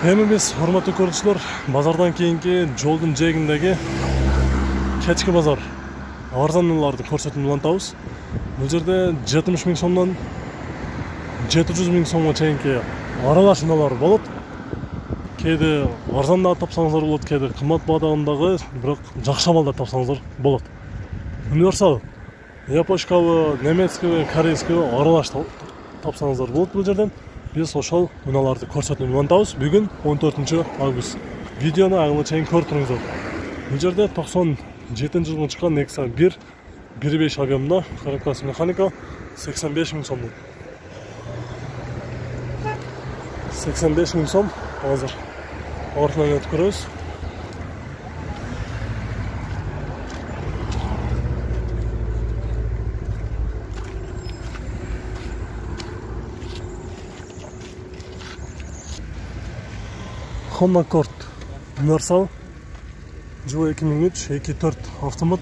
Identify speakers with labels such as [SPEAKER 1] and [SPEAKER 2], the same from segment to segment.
[SPEAKER 1] Эми биз урматтуу көрүүчүлөр базардан кийинки жолдун жээгиндеги кечки базар арзанларды көрсөтүүнү улантабыз. Бул жерде 70 миң сомдон 700 миң сомго чейинки аралаш унаалар болот. Кээде арзан да тапсаңыздар болот, кээде кымбат баадагындагы, бирок жакшы абалда тапсаңыздар болот. Универсал, япошкабы, немецкийби, корейскийби аралаш тапсаңыздар болот бул жерден. Biz ошол унааларды көрсөтүүнү улантабыз. Бүгүн 14 август. Видеону аңгы чейин көрүп туруңуздар. Бул жерде 97-жылы чыккан Nexia 1.5 объемда коробкасы механика 85 миң сом. 85 миң сом. Азыр ортынан өтүп көрөбүз. Honda Accord Universal Jua 2003 2.4 автомат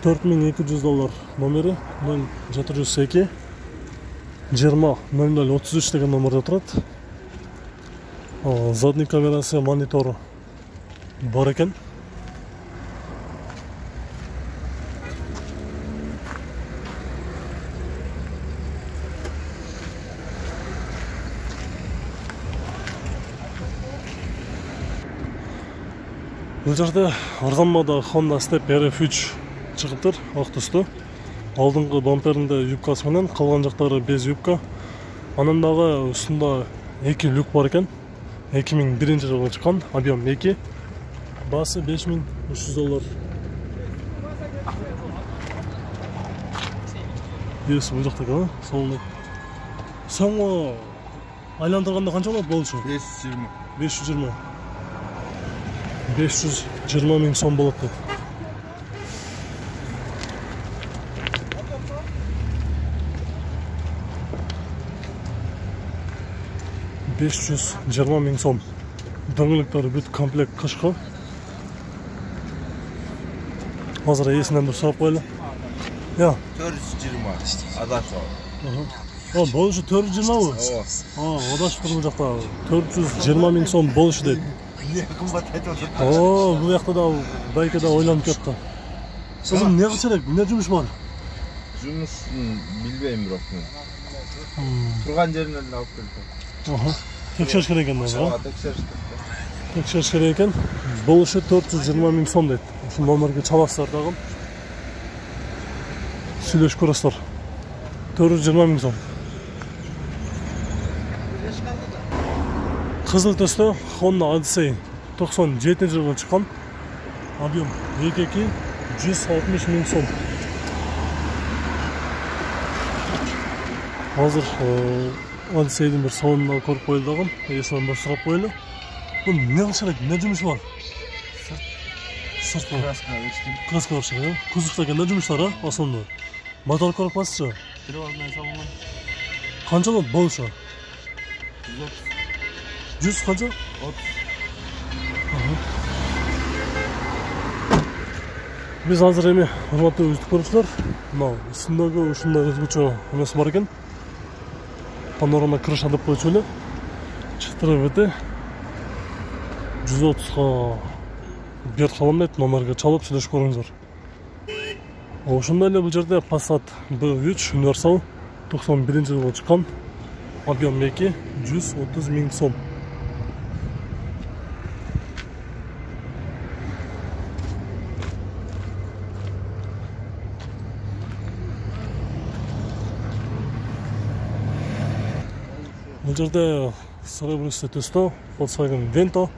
[SPEAKER 1] $4200 номери 0702 200033 деген номерде турат. Задний камерасы, монитору бар экен. Бул жерде арзанбада Honda Step RF3 чыгыптыр, ак түстүү. Алдыңкы бамперинде юбкасы менен, калган жактары без юбка. Анын дагы үстүндө 2 люк бар экен. 2001-жылы чыккан, объем 2. Басы $5300. Ес бул жакта экен, солунда. Соңго айландырганда канча болот болчу? 520. 520 миң сом болот деп. $520 миң сом. Дөңгөлөктөрү бүт комплект кышкы. Азыр эсинен бир сурап коелу.
[SPEAKER 2] 420. Адашо.
[SPEAKER 1] Болушу 420бы? Адашып тур бул жакта. 420 миң сом болушу дейт. Бул жакта да байкада ойлонуп кетти. Сизин не кылыш керек? Эмне жумуш бар?
[SPEAKER 2] Жумушун билбейм бирок мен. Турган жеринен алып келдим.
[SPEAKER 1] Текшериш керек экен да. Текшериш керек экен. Болушу 420 миң сом дейт. Ушул номерге чаласыздар дагы. Сүйлөшүп көрөсүздөр. 420 миң сом. Кызыл төстө Honda Odyssey 97-жылы чыккан. Объем 2.2 160 миң сом. Азыр Odyssey'дин бир салонунда көрүп коюлдаган. Эсинен бир сурап коелу. Бул эмне кылыш керек? Эмне жумуш бар? Сырт краска бар. Кузовда экен жумуштар, основной. Мотор коробкасычы?
[SPEAKER 2] Приводной салону.
[SPEAKER 1] Канча болот болушу? 100 канча?
[SPEAKER 2] 30.
[SPEAKER 1] Биз азыр эми урматтуу көрүүчүлөр, мына үстүндөгү ушундай өзгөчө эмеси бар экен. Панорама крыша деп коючу эле. Чыктырып 130га берип калам дейт, номерге чалып сүйлөшүп көрүңүздөр. Ошондой эле бул жерде Passat B3 Universal 91-жылы чыккан. Объем 2 130 миң сом. Бул жерде Серебряный төстө Volkswagen Vento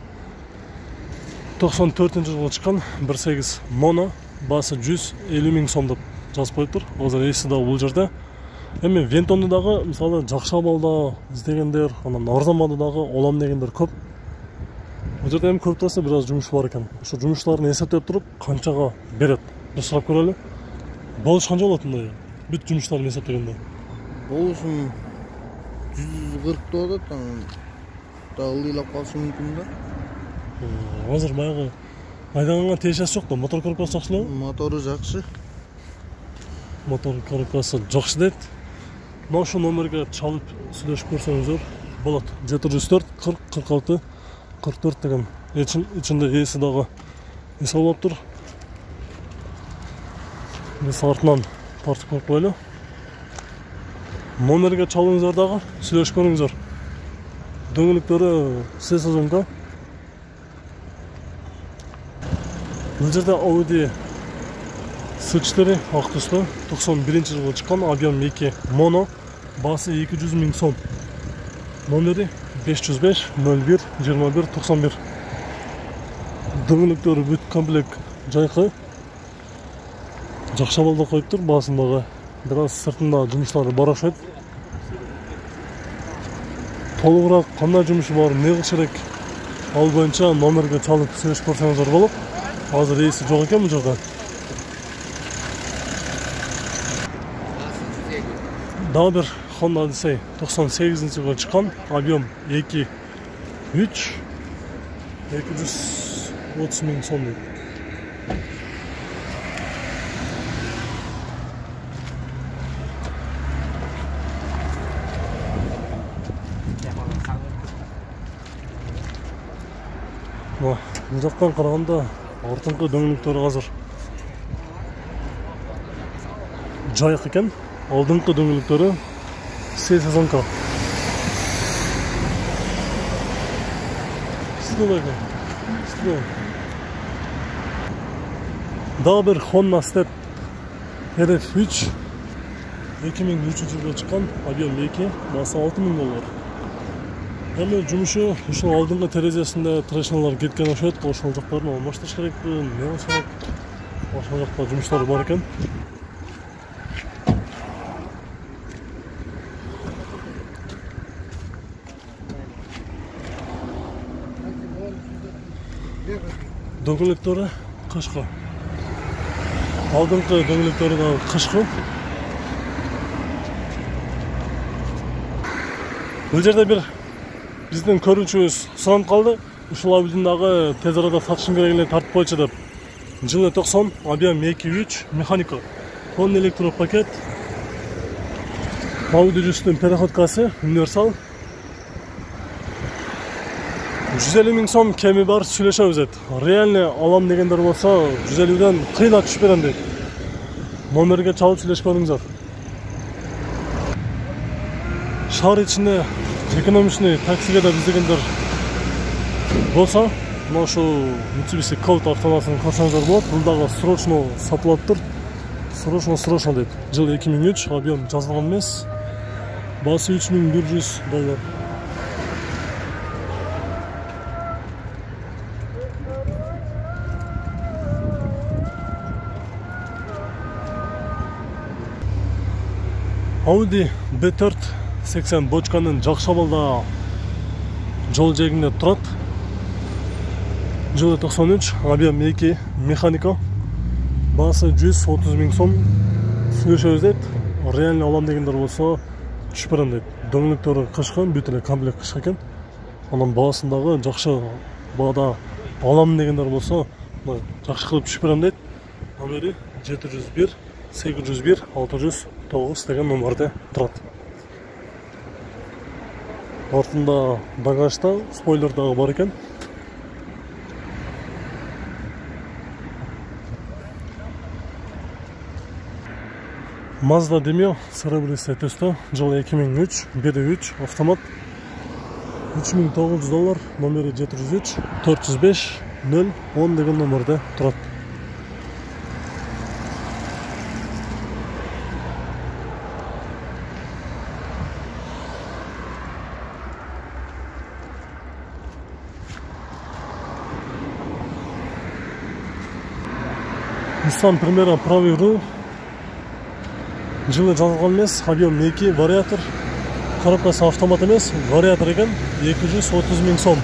[SPEAKER 1] 94-жылы чыккан 1.8 Mono, басы 150 миң сом деп жазып коюптур. Азыр эси да бул жерде. Эми Vento'ну дагы мисалы жакшы абалда издегендер, анан арзанбада дагы олам дегендер көп. Бул жерде эми көрүп турасыздар, бир аз жумуш бар экен. Ошо жумуштарын эсептеп туруп, канчага берет? Бир сурап көрөлү. Болуш канча болот мындай? Бүт жумуштарын эсептегенде.
[SPEAKER 2] Болушун 140 болот, да ылдыйлап калышы мүмкүн да.
[SPEAKER 1] Азыр баягы айдаганга тиешеси жок да, мотор коробкасы жакшылабы?
[SPEAKER 2] Мотору жакшы.
[SPEAKER 1] Мотор коробкасы жакшы дейт. Ошол номерге чалып сүйлөшүп көрсөңүздөр болот. 704 40 46 44 деген içinde esi dağı esi olap tur. Biz артынан тартып коюп коелу. Номерге чалыңыздар дагы, сүйлөшкөнүңүздөр. Дөңгөлөктөрү C сезонка. Бул жерде Audi S4 ак түстө 91-жылы чыккан, объем 2 моно, басы 200 000 сом. Номери 505 01 21 91. Дөңгөлөктөрү бүт комплект жайкы. Жакшы абалда коюп тур, басындагы biraz sırtında жумуштары бар окшойт. Толугураак кандай жумушу бар, эмне кылыш керек, ал боюнча номерге чалып сүйлөшүп көрсөңүздөр болот. Азыр эси жок экен бул жерде. Дагы бир Honda Odyssey 98-жылы чыккан, объем 2 3 230 000 сом дейт. Бул жактан караганда артыңкы дөңгөлөктөрү азыр жайык экен. Алдыңкы дөңгөлөктөрү C сезонка. Дагы бир Honda Step RF3 2003-жылы чыккан, объем 2, басы $6000. Эми жумушу ушул алдыңкы терезесинде трешналар кеткен окшойт. Ошол жактарын алмаштырыш керекпи, эмне кылыш керек? Ошол жакта жумуштар бар экен. Дөңгөлөктөрү кышкы. Алдыңкы дөңгөлөктөрү да кышкы. Бул жерде бир биздин көрүүчүбүз суранып калды. Ушул абылдын дагы тез арада сатышың керек эле, тартып койчу деп. Жылы 90, объем 2-3, механика. Тон электропакет. Audi жүстүн переходкасы, универсал. 150 000 сом кеми бар, сүйлөшөбүз дейт. Реально алам дегендер болсо 150ден кыйла түшүп берем дейт. Номерге чалып сүйлөшкөнүңүздөр. Шаар ичинде экономичный таксиге да биздегендер болсо, мына ушул Mitsubishi Colt автоунасын көрсөңүздөр болот. Бул дагы срочно сатылып тур. Срочно дейт. Жыл 2003, объем жазылган эмес. Басы $3100. Audi B4 80 бочканын жакшы абалда жол жээгинде турат. Жылы 93, объем 2, механика. Басы 130 000 сом. Сүйлөшөбүз дейт. Реально алам дегендер болсо түшүп берем дейт. Дөңгөлөктөрү кышкы, бүт эле комплект кышкы экен. Анан баасындагы жакшы баада алам дегендер болсо жакшы кылып түшүп берем дейт. Номери 701 801 609 деген номерде турат. Артында багажда спойлер дагы бар экен. Mazda Demio серебристый төстө, жылы 2003, 1.3 автомат. $3900, номери 703 405 010 деген номерде турат. Nissan Primera правый руль. Жылы жазылган эмес, объем 2, вариатор. Коробкасы автомат эмес, вариатор экен, 230 000 сом.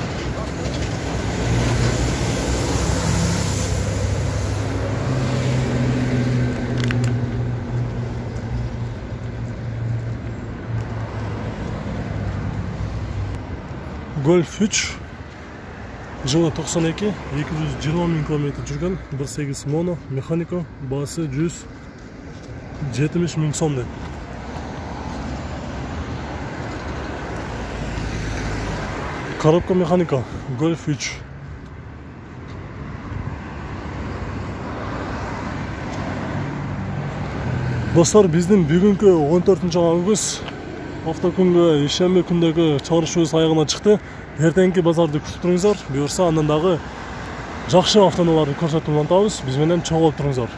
[SPEAKER 1] Golf 3. Жылы 92, 220 000 км жүргөн, 1.8 моно, механика, басы 170 000 сом дейт. Коробка механика, Golf 3. Достар, биздин бүгүнкү 14-күнбүз автокүнгө ишемби күндөгү чыгарышыбыз аягына чыкты. Эртеңки базарды күтүп туруңуздар. Буюрса андан дагы жакшы автоунааларды көрсөтүп улантабыз. Биз менен чогуу болуп туруңуздар.